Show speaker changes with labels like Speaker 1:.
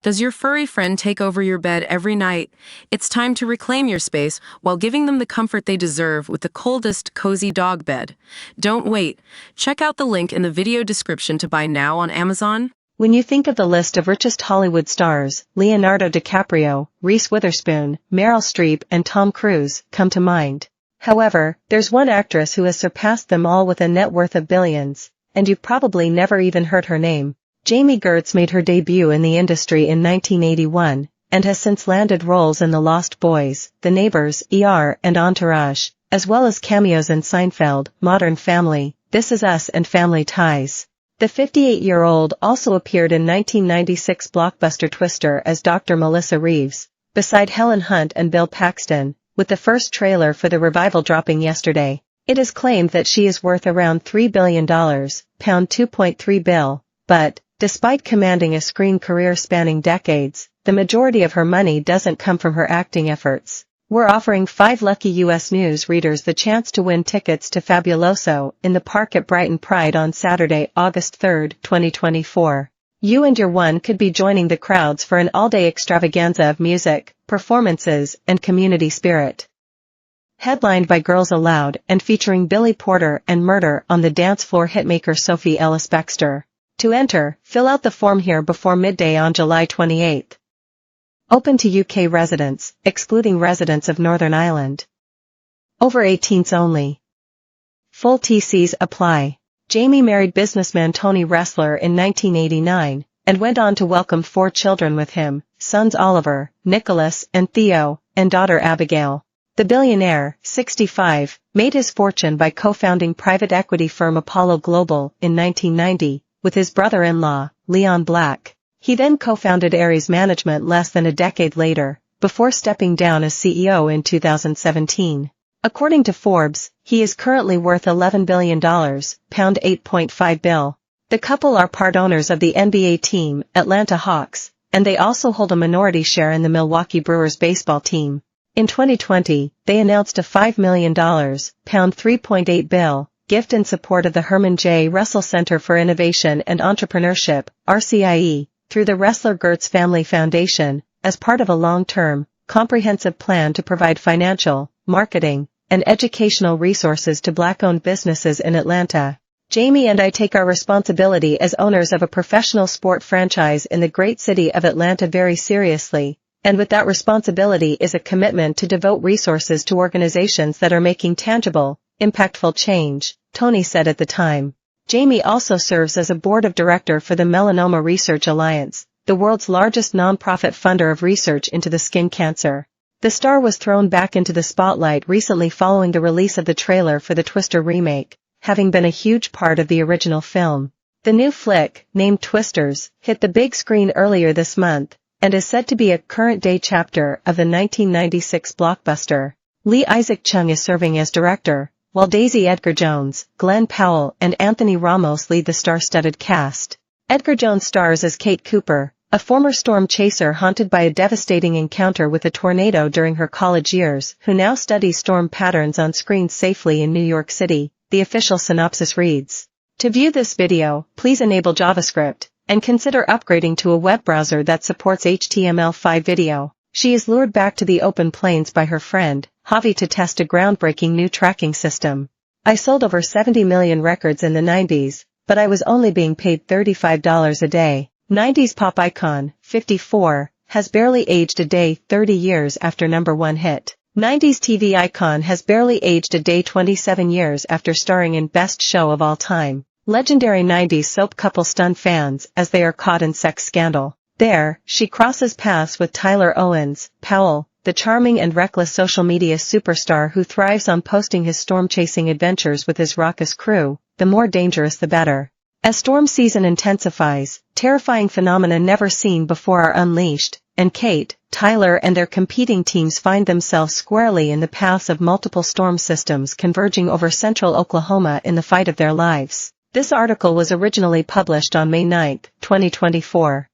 Speaker 1: Does your furry friend take over your bed every night? It's time to reclaim your space while giving them the comfort they deserve with the coldest, cozy dog bed. Don't wait. Check out the link in the video description to buy now on Amazon.
Speaker 2: When you think of the list of richest Hollywood stars, Leonardo DiCaprio, Reese Witherspoon, Meryl Streep and Tom Cruise come to mind. However, there's one actress who has surpassed them all with a net worth of billions, and you've probably never even heard her name. Jami Gertz made her debut in the industry in 1981, and has since landed roles in The Lost Boys, The Neighbors, ER, and Entourage, as well as cameos in Seinfeld, Modern Family, This Is Us and Family Ties. The 58-year-old also appeared in 1996 blockbuster Twister as Dr. Melissa Reeves, beside Helen Hunt and Bill Paxton, with the first trailer for the revival dropping yesterday. It is claimed that she is worth around $3 billion, pound 2.3 bill, but, despite commanding a screen career spanning decades, the majority of her money doesn't come from her acting efforts. We're offering 5 lucky U.S. News readers the chance to win tickets to Fabuloso in the park at Brighton Pride on Saturday, August 3, 2024. You and your one could be joining the crowds for an all-day extravaganza of music, performances, and community spirit. Headlined by Girls Aloud and featuring Billy Porter and Murder on the dance floor hitmaker Sophie Ellis-Bextor. To enter, fill out the form here before midday on July 28. Open to UK residents, excluding residents of Northern Ireland. Over 18s only. Full TCs apply. Jami married businessman Tony Ressler in 1989, and went on to welcome 4 children with him, sons Oliver, Nicholas, and Theo, and daughter Abigail. The billionaire, 65, made his fortune by co-founding private equity firm Apollo Global in 1990, with his brother-in-law, Leon Black. He then co-founded Ares Management less than a decade later, before stepping down as CEO in 2017. According to Forbes, he is currently worth $11 billion, pound 8.5 bill. The couple are part owners of the NBA team, Atlanta Hawks, and they also hold a minority share in the Milwaukee Brewers baseball team. In 2020, they announced a $5 million, pound 3.8 bill, gift in support of the Herman J. Russell Center for Innovation and Entrepreneurship, RCIE, through the Ressler Gertz Family Foundation, as part of a long-term, comprehensive plan to provide financial, marketing, and educational resources to Black-owned businesses in Atlanta. Jami and I take our responsibility as owners of a professional sport franchise in the great city of Atlanta very seriously, and with that responsibility is a commitment to devote resources to organizations that are making tangible, impactful change, Tony said at the time. Jami also serves as a board of director for the Melanoma Research Alliance, the world's largest nonprofit funder of research into the skin cancer. The star was thrown back into the spotlight recently following the release of the trailer for the Twister remake, having been a huge part of the original film. The new flick, named Twisters, hit the big screen earlier this month, and is said to be a current-day chapter of the 1996 blockbuster. Lee Isaac Chung is serving as director, while Daisy Edgar Jones, Glenn Powell and Anthony Ramos lead the star-studded cast. Edgar Jones stars as Kate Cooper, a former storm chaser haunted by a devastating encounter with a tornado during her college years, who now studies storm patterns on screen safely in New York City, the official synopsis reads. To view this video, please enable JavaScript, and consider upgrading to a web browser that supports HTML5 video. She is lured back to the open plains by her friend, Javi, to test a groundbreaking new tracking system. I sold over 70 million records in the 90s, but I was only being paid $35 a day. 90s pop icon, 54, has barely aged a day 30 years after #1 hit. 90s TV icon has barely aged a day 27 years after starring in Best Show of All Time. Legendary 90s soap couple stun fans as they are caught in sex scandal. There, she crosses paths with Tyler Owens, Powell, the charming and reckless social media superstar who thrives on posting his storm-chasing adventures with his raucous crew, the more dangerous the better. As storm season intensifies, terrifying phenomena never seen before are unleashed, and Kate, Tyler and their competing teams find themselves squarely in the paths of multiple storm systems converging over central Oklahoma in the fight of their lives. This article was originally published on May 9, 2024.